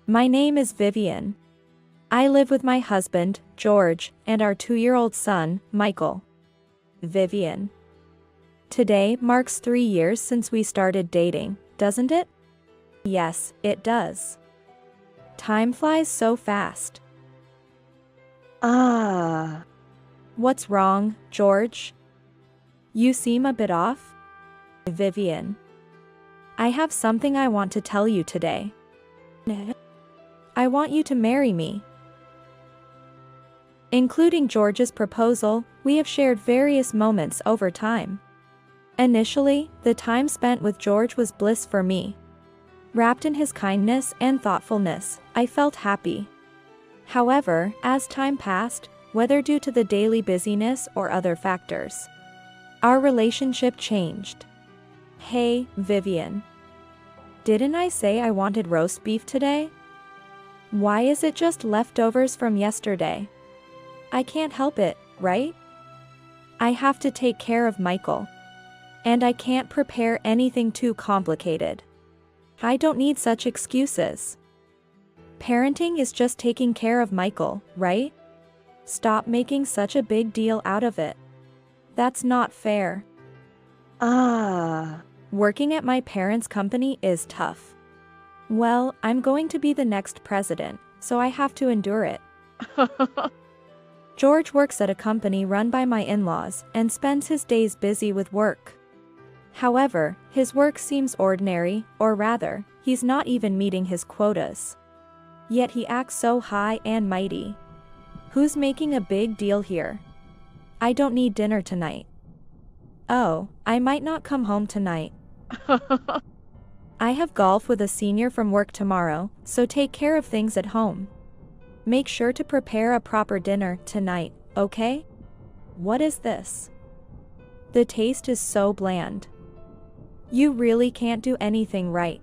My name is Vivian. I live with my husband, George, and our 2-year-old son, Michael. Vivian. Today marks 3 years since we started dating, doesn't it? Yes, it does. Time flies so fast. What's wrong, George? You seem a bit off? Vivian. I have something I want to tell you today. I want you to marry me. Including George's proposal, we have shared various moments over time. Initially, the time spent with George was bliss for me. Wrapped in his kindness and thoughtfulness, I felt happy. However, as time passed, whether due to the daily busyness or other factors, our relationship changed. Hey, Vivian. Didn't I say I wanted roast beef today? Why is it just leftovers from yesterday? I can't help it, right? I have to take care of Michael. And I can't prepare anything too complicated. I don't need such excuses. Parenting is just taking care of Michael, right? Stop making such a big deal out of it. That's not fair. Working at my parents' company is tough. Well, I'm going to be the next president, so I have to endure it. George works at a company run by my in-laws and spends his days busy with work. However, his work seems ordinary, or rather, he's not even meeting his quotas. Yet he acts so high and mighty. Who's making a big deal here? I don't need dinner tonight. Oh, I might not come home tonight. I have golf with a senior from work tomorrow, so take care of things at home. Make sure to prepare a proper dinner tonight, okay? What is this? The taste is so bland. You really can't do anything right.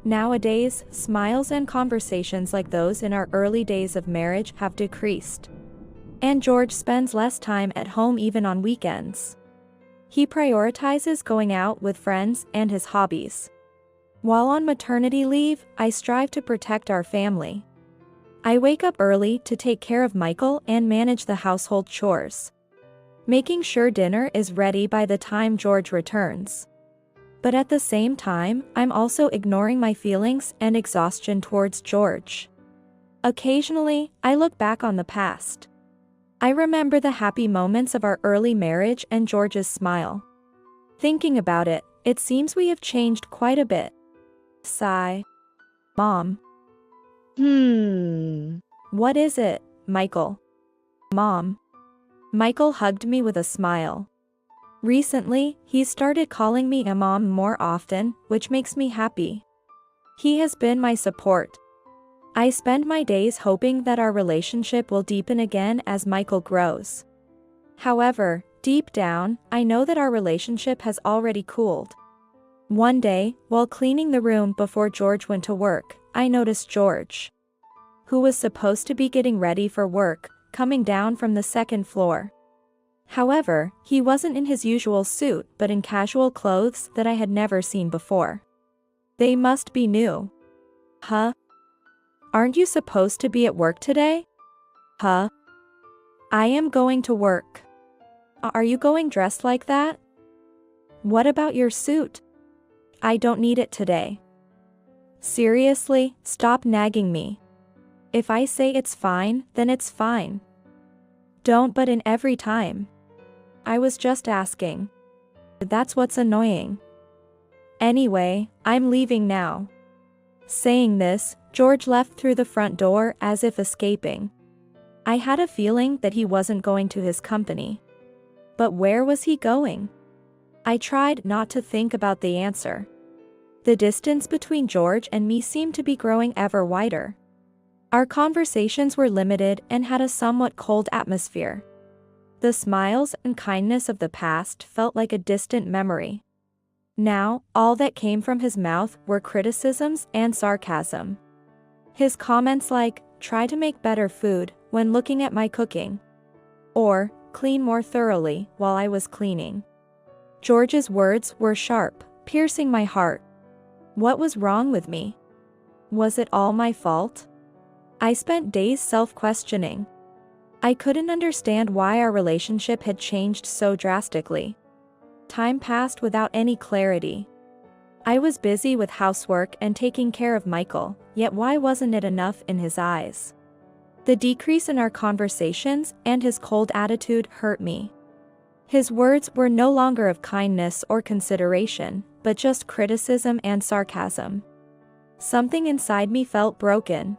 Nowadays, smiles and conversations like those in our early days of marriage have decreased. And George spends less time at home even on weekends. He prioritizes going out with friends and his hobbies. While on maternity leave, I strive to protect our family. I wake up early to take care of Michael and manage the household chores, making sure dinner is ready by the time George returns. But at the same time, I'm also ignoring my feelings and exhaustion towards George. Occasionally, I look back on the past. I remember the happy moments of our early marriage and George's smile. Thinking about it, it seems we have changed quite a bit. Sigh. Mom. What is it, Michael? Mom. Michael hugged me with a smile. Recently, he's started calling me a mom more often, which makes me happy. He has been my support. I spend my days hoping that our relationship will deepen again as Michael grows. However, deep down, I know that our relationship has already cooled. One day, while cleaning the room before George went to work, I noticed George, who was supposed to be getting ready for work, coming down from the second floor. However, he wasn't in his usual suit but in casual clothes that I had never seen before. They must be new. Huh? Aren't you supposed to be at work today? Huh? I am going to work. Are you going dressed like that? What about your suit? I don't need it today. Seriously, stop nagging me. If I say it's fine, then it's fine. Don't butt in every time. I was just asking. That's what's annoying. Anyway, I'm leaving now. Saying this, George left through the front door as if escaping. I had a feeling that he wasn't going to his company. But where was he going? I tried not to think about the answer. The distance between George and me seemed to be growing ever wider. Our conversations were limited and had a somewhat cold atmosphere. The smiles and kindness of the past felt like a distant memory. Now, all that came from his mouth were criticisms and sarcasm. His comments like, try to make better food when looking at my cooking, or clean more thoroughly while I was cleaning. George's words were sharp, piercing my heart. What was wrong with me? Was it all my fault? I spent days self-questioning. I couldn't understand why our relationship had changed so drastically. Time passed without any clarity. I was busy with housework and taking care of Michael, yet why wasn't it enough in his eyes? The decrease in our conversations and his cold attitude hurt me. His words were no longer of kindness or consideration, but just criticism and sarcasm. Something inside me felt broken.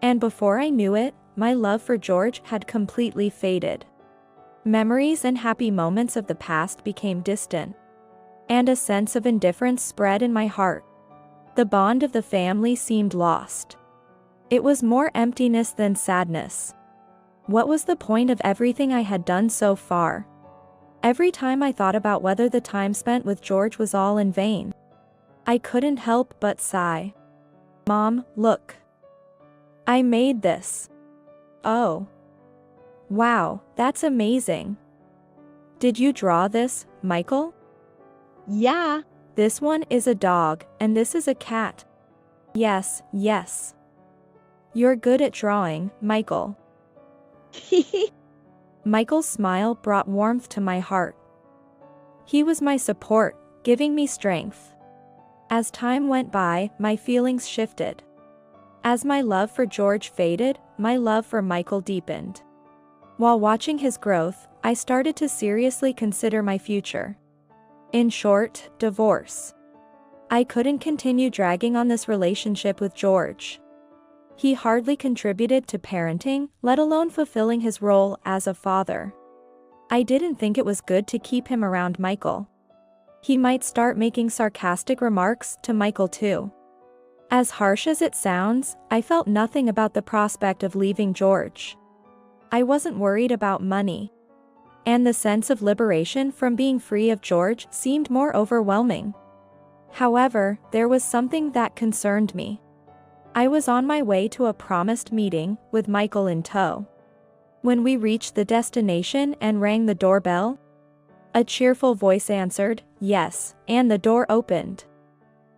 And before I knew it, my love for George had completely faded. Memories and happy moments of the past became distant. And a sense of indifference spread in my heart. The bond of the family seemed lost. It was more emptiness than sadness. What was the point of everything I had done so far? Every time I thought about whether the time spent with George was all in vain, I couldn't help but sigh. Mom, look. I made this. Oh. Wow, that's amazing. Did you draw this, Michael? Yeah. This one is a dog, and this is a cat. Yes, yes. You're good at drawing, Michael. Michael's smile brought warmth to my heart. He was my support, giving me strength. As time went by, my feelings shifted. As my love for George faded, my love for Michael deepened. While watching his growth, I started to seriously consider my future. In short, divorce. I couldn't continue dragging on this relationship with George. He hardly contributed to parenting, let alone fulfilling his role as a father. I didn't think it was good to keep him around Michael. He might start making sarcastic remarks to Michael too. As harsh as it sounds, I felt nothing about the prospect of leaving George. I wasn't worried about money. And the sense of liberation from being free of George seemed more overwhelming. However, there was something that concerned me. I was on my way to a promised meeting, with Michael in tow. When we reached the destination and rang the doorbell, a cheerful voice answered, yes, and the door opened.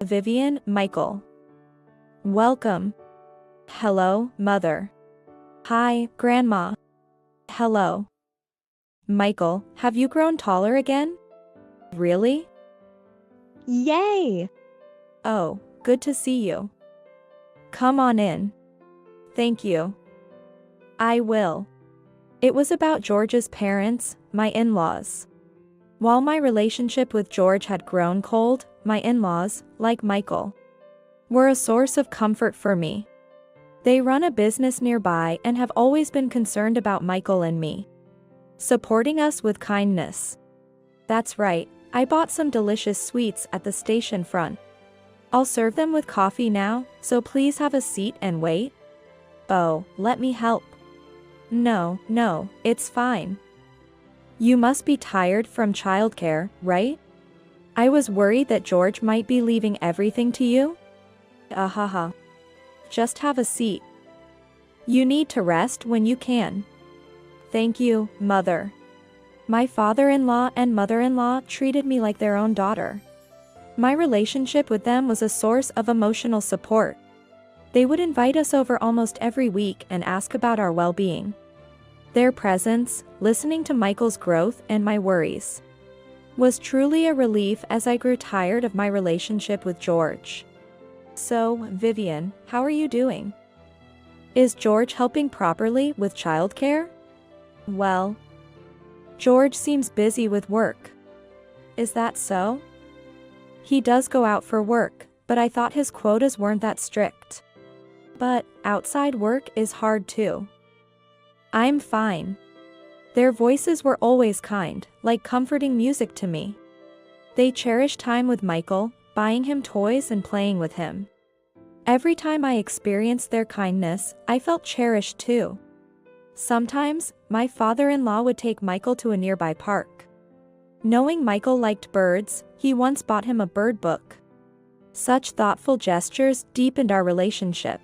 Vivian, Michael. Welcome. Hello, Mother. Hi, Grandma. Hello. Michael, have you grown taller again? Really? Yay! Oh, good to see you. Come on in. Thank you. I will. It was about George's parents, my in-laws. While my relationship with George had grown cold, my in-laws, like Michael, were a source of comfort for me. They run a business nearby and have always been concerned about Michael and me, supporting us with kindness. That's right, I bought some delicious sweets at the station front. I'll serve them with coffee now, so please have a seat and wait. Oh, let me help. No, it's fine. You must be tired from childcare, right? I was worried that George might be leaving everything to you. Ahaha. Just have a seat. You need to rest when you can. Thank you, Mother. My father-in-law and mother-in-law treated me like their own daughter. My relationship with them was a source of emotional support. They would invite us over almost every week and ask about our well-being. Their presence, listening to Michael's growth and my worries, was truly a relief as I grew tired of my relationship with George. So, Vivian, how are you doing? Is George helping properly with childcare? Well, George seems busy with work. Is that so? He does go out for work, but I thought his quotas weren't that strict. But outside work is hard too. I'm fine. Their voices were always kind, like comforting music to me. They cherished time with Michael, buying him toys and playing with him. Every time I experienced their kindness, I felt cherished too. Sometimes, my father-in-law would take Michael to a nearby park. Knowing Michael liked birds, he once bought him a bird book. Such thoughtful gestures deepened our relationship.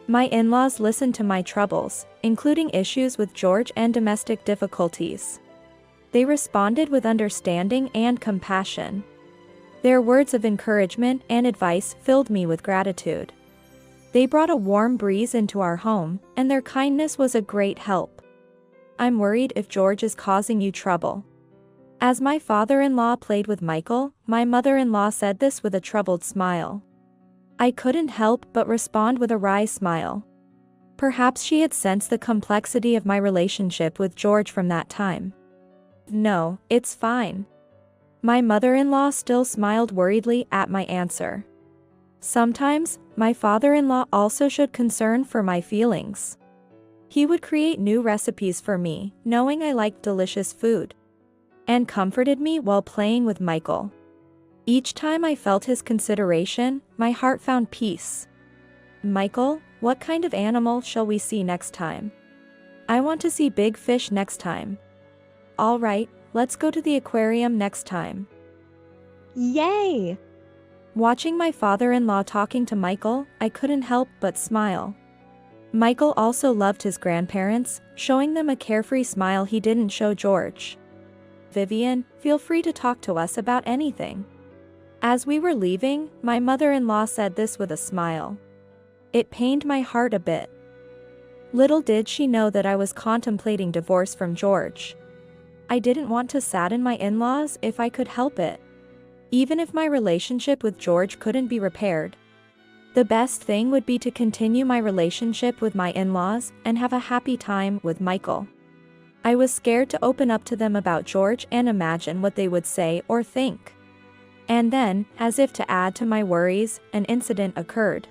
My in-laws listened to my troubles, including issues with George and domestic difficulties. They responded with understanding and compassion. Their words of encouragement and advice filled me with gratitude. They brought a warm breeze into our home, and their kindness was a great help. I'm worried if George is causing you trouble. As my father-in-law played with Michael, my mother-in-law said this with a troubled smile. I couldn't help but respond with a wry smile. Perhaps she had sensed the complexity of my relationship with George from that time. No, it's fine. My mother-in-law still smiled worriedly at my answer. Sometimes, my father-in-law also showed concern for my feelings. He would create new recipes for me, knowing I liked delicious food, and comforted me while playing with Michael. Each time I felt his consideration, my heart found peace. Michael, what kind of animal shall we see next time? I want to see big fish next time. All right, let's go to the aquarium next time. Yay! Watching my father-in-law talking to Michael, I couldn't help but smile. Michael also loved his grandparents, showing them a carefree smile he didn't show George. Vivian, feel free to talk to us about anything. As we were leaving, my mother-in-law said this with a smile. It pained my heart a bit. Little did she know that I was contemplating divorce from George. I didn't want to sadden my in-laws if I could help it. Even if my relationship with George couldn't be repaired, the best thing would be to continue my relationship with my in-laws and have a happy time with Michael. I was scared to open up to them about George and imagine what they would say or think. And then, as if to add to my worries, an incident occurred.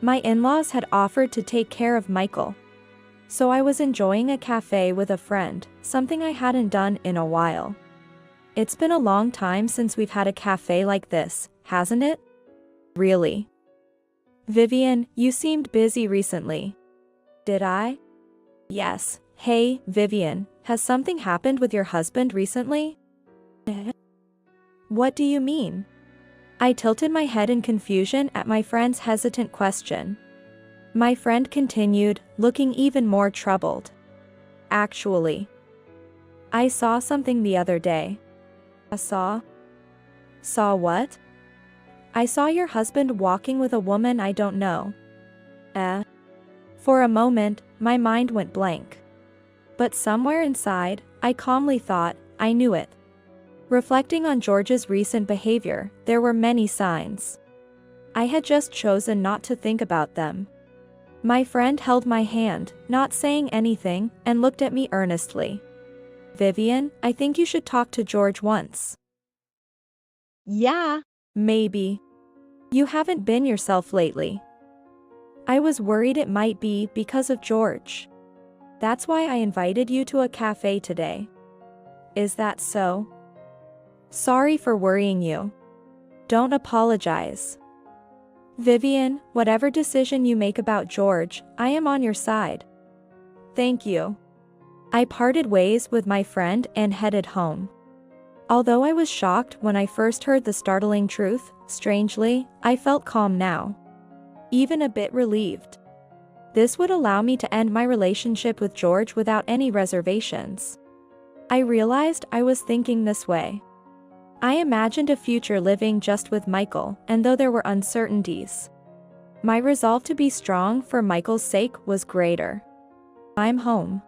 My in-laws had offered to take care of Michael. So I was enjoying a cafe with a friend, something I hadn't done in a while. It's been a long time since we've had a cafe like this, hasn't it? Really? Vivian, you seemed busy recently. Did I? Yes. Hey, Vivian, has something happened with your husband recently? What do you mean? I tilted my head in confusion at my friend's hesitant question. My friend continued, looking even more troubled. Actually, I saw something the other day. Saw what? I saw your husband walking with a woman I don't know. For a moment, my mind went blank. But somewhere inside, I calmly thought, I knew it. Reflecting on George's recent behavior, there were many signs. I had just chosen not to think about them. My friend held my hand, not saying anything, and looked at me earnestly. Vivian, I think you should talk to George once. Yeah. Maybe. You haven't been yourself lately. I was worried it might be because of George. That's why I invited you to a cafe today. Is that so? Sorry for worrying you. Don't apologize. Vivian, whatever decision you make about George, I am on your side. Thank you. I parted ways with my friend and headed home. Although I was shocked when I first heard the startling truth, strangely, I felt calm now. Even a bit relieved. This would allow me to end my relationship with George without any reservations. I realized I was thinking this way. I imagined a future living just with Michael, and though there were uncertainties, my resolve to be strong for Michael's sake was greater. I'm home.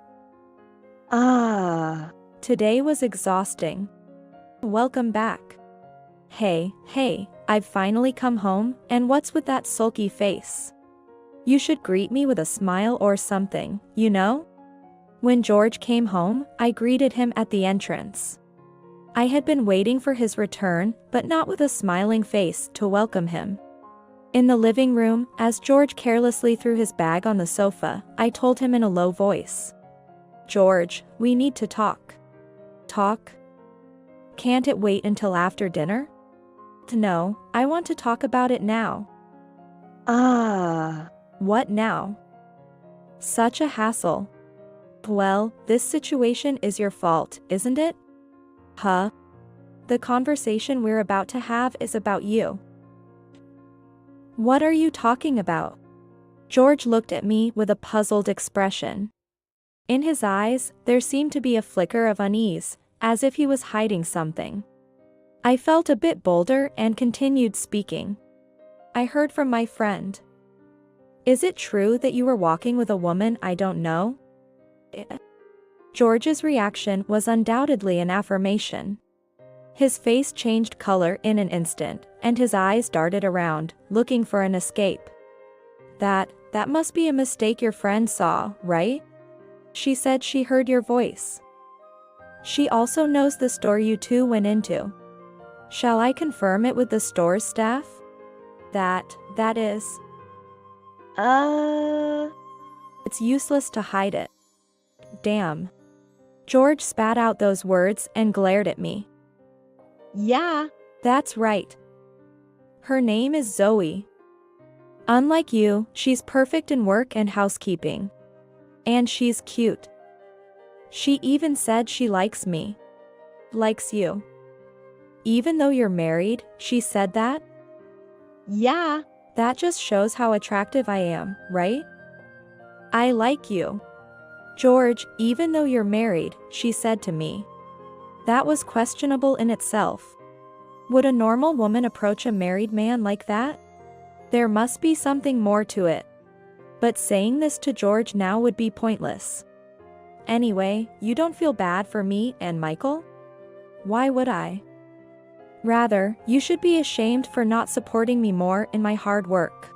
Today was exhausting. Welcome back. Hey, I've finally come home, and what's with that sulky face? You should greet me with a smile or something, you know? When George came home, I greeted him at the entrance. I had been waiting for his return, but not with a smiling face to welcome him. In the living room, as George carelessly threw his bag on the sofa, I told him in a low voice. George, we need to talk. Talk? Can't it wait until after dinner? No, I want to talk about it now. What now? Such a hassle. Well, this situation is your fault, isn't it? Huh? The conversation we're about to have is about you. What are you talking about? George looked at me with a puzzled expression. In his eyes, there seemed to be a flicker of unease, as if he was hiding something. I felt a bit bolder and continued speaking. I heard from my friend. Is it true that you were walking with a woman I don't know? George's reaction was undoubtedly an affirmation. His face changed color in an instant, and his eyes darted around, looking for an escape. That must be a mistake your friend saw, right? She said she heard your voice. She also knows the store you two went into. Shall I confirm it with the store's staff? That is. It's useless to hide it. Damn. George spat out those words and glared at me. Yeah. That's right. Her name is Zoe. Unlike you, she's perfect in work and housekeeping. And she's cute. She even said she likes me. Likes you. Even though you're married, she said that? Yeah. That just shows how attractive I am, right? I like you. George, even though you're married, she said to me. That was questionable in itself. Would a normal woman approach a married man like that? There must be something more to it. But saying this to George now would be pointless. Anyway, you don't feel bad for me and Michael? Why would I? Rather, you should be ashamed for not supporting me more in my hard work.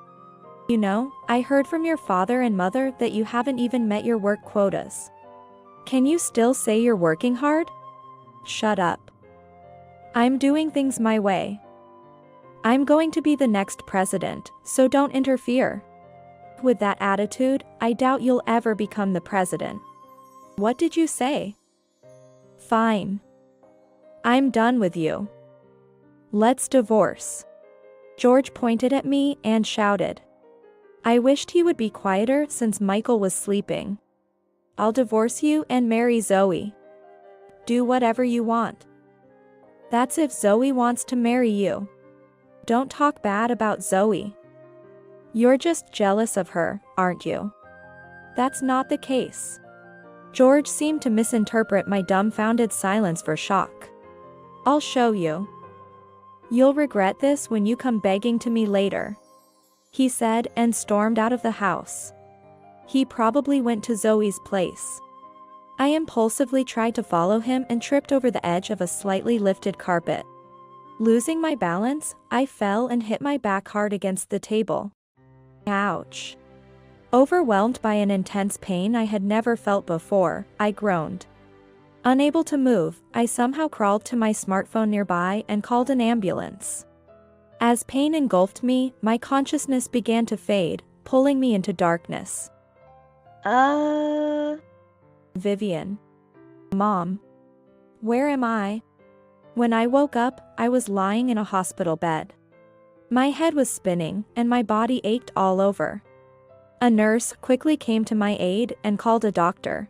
You know, I heard from your father and mother that you haven't even met your work quotas. Can you still say you're working hard? Shut up. I'm doing things my way. I'm going to be the next president, so don't interfere. With that attitude, I doubt you'll ever become the president. What did you say? Fine. I'm done with you. Let's divorce. George pointed at me and shouted. I wished he would be quieter since Michael was sleeping. I'll divorce you and marry Zoe. Do whatever you want. That's if Zoe wants to marry you. Don't talk bad about Zoe. You're just jealous of her, aren't you? That's not the case. George seemed to misinterpret my dumbfounded silence for shock. I'll show you. You'll regret this when you come begging to me later, he said and stormed out of the house. He probably went to Zoe's place. I impulsively tried to follow him and tripped over the edge of a slightly lifted carpet. Losing my balance, I fell and hit my back hard against the table. Ouch. Overwhelmed by an intense pain I had never felt before, I groaned. Unable to move, I somehow crawled to my smartphone nearby and called an ambulance. As pain engulfed me, my consciousness began to fade, pulling me into darkness. Vivian. Mom. Where am I? When I woke up, I was lying in a hospital bed. My head was spinning, and my body ached all over. A nurse quickly came to my aid and called a doctor.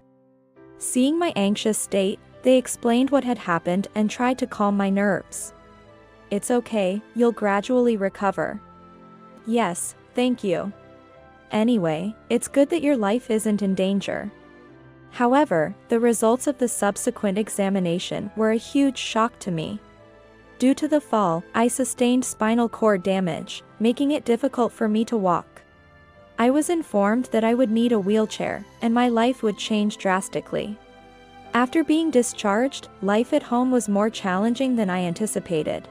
Seeing my anxious state, they explained what had happened and tried to calm my nerves. It's okay, you'll gradually recover. Yes, thank you. Anyway, it's good that your life isn't in danger. However, the results of the subsequent examination were a huge shock to me. Due to the fall, I sustained spinal cord damage, making it difficult for me to walk. I was informed that I would need a wheelchair, and my life would change drastically. After being discharged, life at home was more challenging than I anticipated.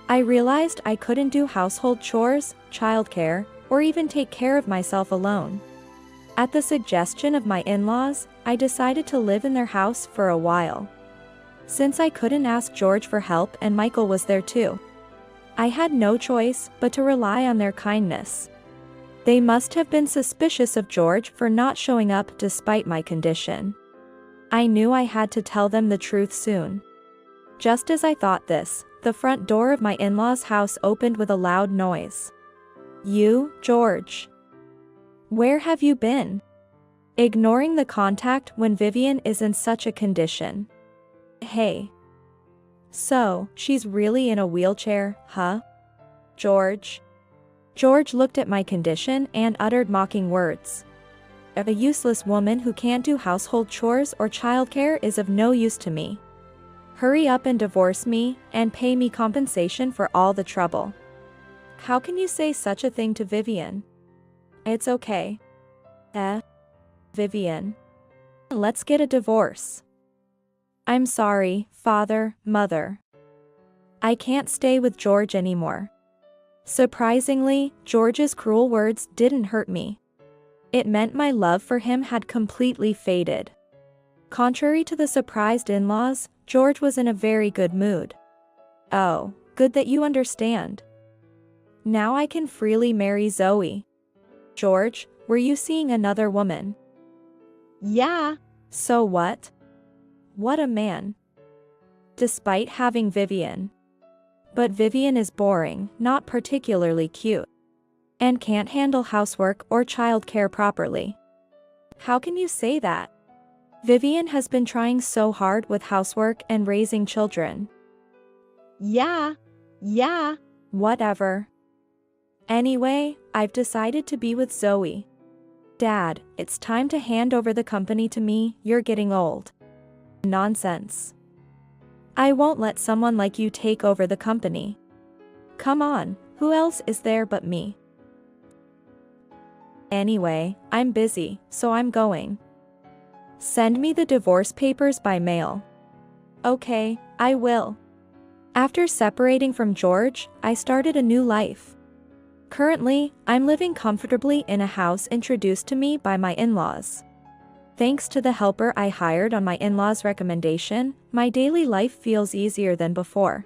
I realized I couldn't do household chores, childcare, or even take care of myself alone. At the suggestion of my in-laws, I decided to live in their house for a while. Since I couldn't ask George for help and Michael was there too, I had no choice but to rely on their kindness. They must have been suspicious of George for not showing up despite my condition. I knew I had to tell them the truth soon. Just as I thought this, the front door of my in-laws' house opened with a loud noise. You, George. Where have you been? Ignoring the contact when Vivian is in such a condition. Hey. So, she's really in a wheelchair, huh? George. George looked at my condition and uttered mocking words. A useless woman who can't do household chores or childcare is of no use to me. Hurry up and divorce me, and pay me compensation for all the trouble. How can you say such a thing to Vivian? It's okay. Vivian. Let's get a divorce. I'm sorry, father, mother. I can't stay with George anymore. Surprisingly, George's cruel words didn't hurt me. It meant my love for him had completely faded. Contrary to the surprised in-laws, George was in a very good mood. Oh, good that you understand. Now I can freely marry Zoe. George, were you seeing another woman? Yeah. So what? What a man. Despite having Vivian. But Vivian is boring, not particularly cute. And can't handle housework or childcare properly. How can you say that? Vivian has been trying so hard with housework and raising children. Yeah. Whatever. Anyway, I've decided to be with Zoe. Dad, it's time to hand over the company to me, you're getting old. Nonsense. I won't let someone like you take over the company. Come on, who else is there but me? Anyway, I'm busy, so I'm going. Send me the divorce papers by mail. Okay, I will. After separating from George, I started a new life. Currently, I'm living comfortably in a house introduced to me by my in-laws. Thanks to the helper I hired on my in-laws' recommendation, my daily life feels easier than before.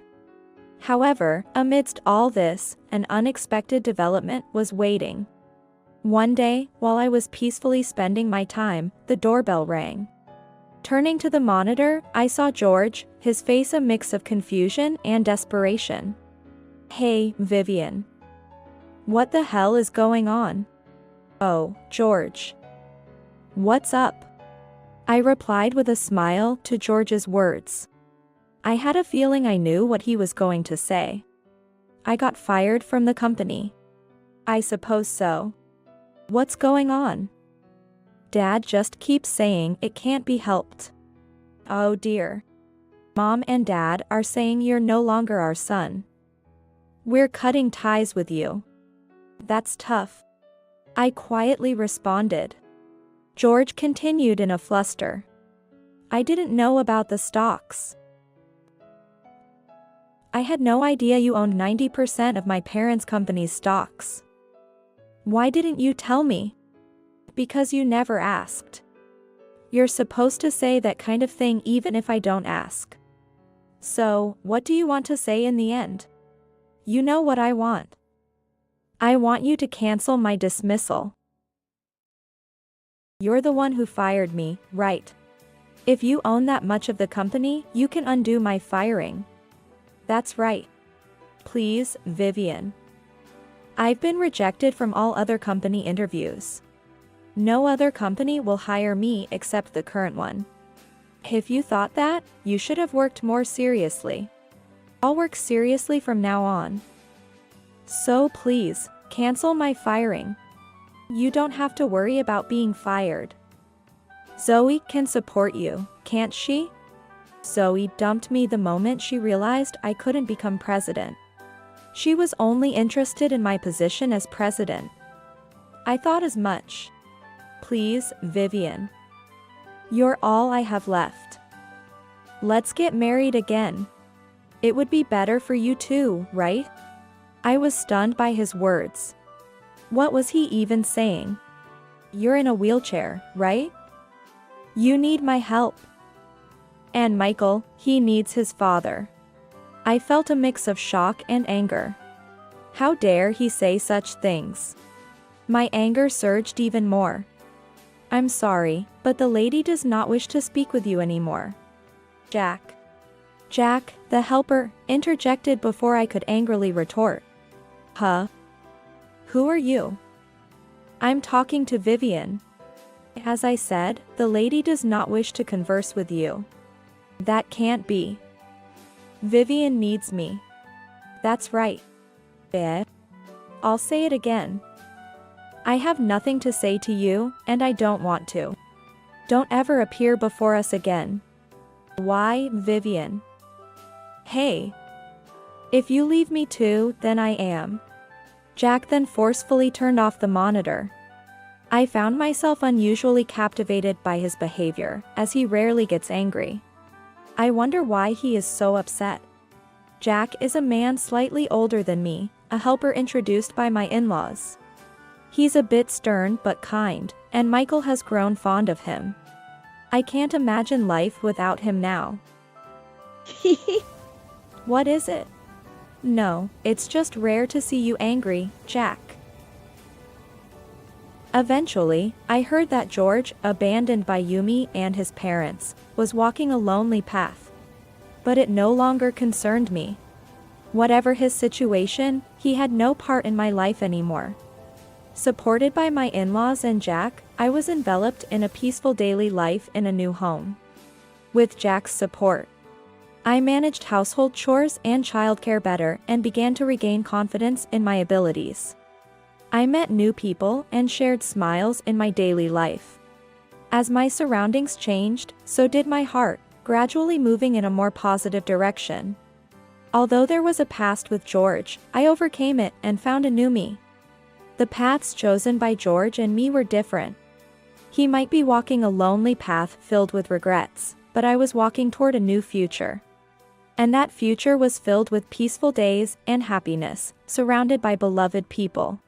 However, amidst all this, an unexpected development was waiting. One day, while I was peacefully spending my time, the doorbell rang. Turning to the monitor, I saw George, his face a mix of confusion and desperation. Hey, Vivian. What the hell is going on? Oh, George. What's up? I replied with a smile to George's words. I had a feeling I knew what he was going to say. I got fired from the company. I suppose so. What's going on? Dad just keeps saying it can't be helped. Oh dear. Mom and Dad are saying you're no longer our son. We're cutting ties with you. That's tough. I quietly responded. George continued in a fluster. I didn't know about the stocks. I had no idea you owned 90% of my parents' company's stocks. Why didn't you tell me? Because you never asked. You're supposed to say that kind of thing even if I don't ask. So, what do you want to say in the end? You know what I want. I want you to cancel my dismissal. You're the one who fired me, right? If you own that much of the company, you can undo my firing. That's right. Please, Vivian. I've been rejected from all other company interviews. No other company will hire me except the current one. If you thought that, you should have worked more seriously. I'll work seriously from now on. So please, cancel my firing. You don't have to worry about being fired. Zoe can support you, can't she? Zoe dumped me the moment she realized I couldn't become president. She was only interested in my position as president. I thought as much. Please, Vivian. You're all I have left. Let's get married again. It would be better for you too, right? I was stunned by his words. What was he even saying? You're in a wheelchair, right? You need my help. And Michael, he needs his father. I felt a mix of shock and anger. How dare he say such things? My anger surged even more. I'm sorry, but the lady does not wish to speak with you anymore. Jack, the helper, interjected before I could angrily retort. Huh? Who are you? I'm talking to Vivian. As I said, the lady does not wish to converse with you. That can't be. Vivian needs me. That's right. I'll say it again. I have nothing to say to you, and I don't want to. Don't ever appear before us again. Why, Vivian? Hey. If you leave me too, then I am. Jack then forcefully turned off the monitor. I found myself unusually captivated by his behavior, as he rarely gets angry. I wonder why he is so upset. Jack is a man slightly older than me, a helper introduced by my in-laws. He's a bit stern but kind, and Michael has grown fond of him. I can't imagine life without him now. What is it? No, it's just rare to see you angry, Jack. Eventually, I heard that George, abandoned by Yumi and his parents, was walking a lonely path. But it no longer concerned me. Whatever his situation, he had no part in my life anymore. Supported by my in-laws and Jack, I was enveloped in a peaceful daily life in a new home. With Jack's support, I managed household chores and childcare better and began to regain confidence in my abilities. I met new people and shared smiles in my daily life. As my surroundings changed, so did my heart, gradually moving in a more positive direction. Although there was a past with George, I overcame it and found a new me. The paths chosen by George and me were different. He might be walking a lonely path filled with regrets, but I was walking toward a new future. And that future was filled with peaceful days and happiness, surrounded by beloved people.